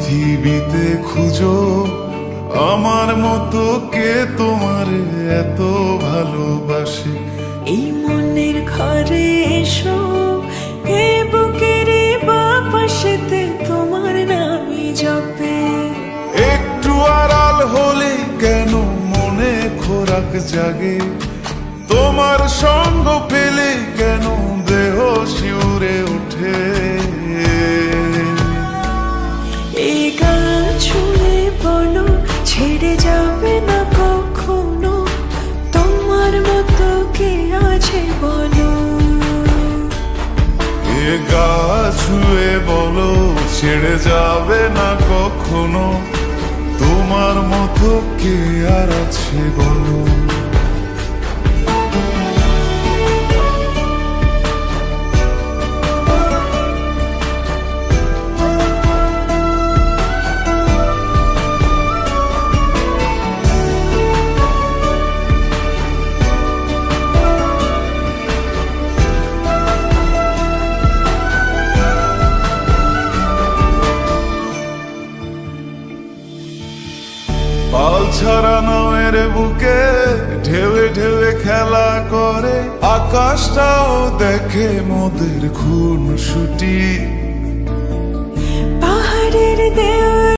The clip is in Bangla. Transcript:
পৃথিবীতে খুঁজো আমার মতো কে তোমার এত ভালোবাসে। এই মনের ঘরে এসো, এ বুকের বাপাশেতে তোমার নামই জপে। একটু আড়াল হলে কেন মনে খোরাক জাগে, তোমার সঙ্গ পেলে কেন দেহ শিউরে ওঠে। এই গান ছুঁয়ে বলো, ছেড়ে যাবে না কখনো, তোমার মতো কে আছে বলো। এ গা ছুঁয়ে বলো, ছেড়ে যাবে না কখনো, তোমার মতো কে আর আছে বলো। পাল ছাড়া নামের বুকে ঢেউে ঢেউে খেলা করে, আকাশটাও দেখে মোদের খুন ছুটি।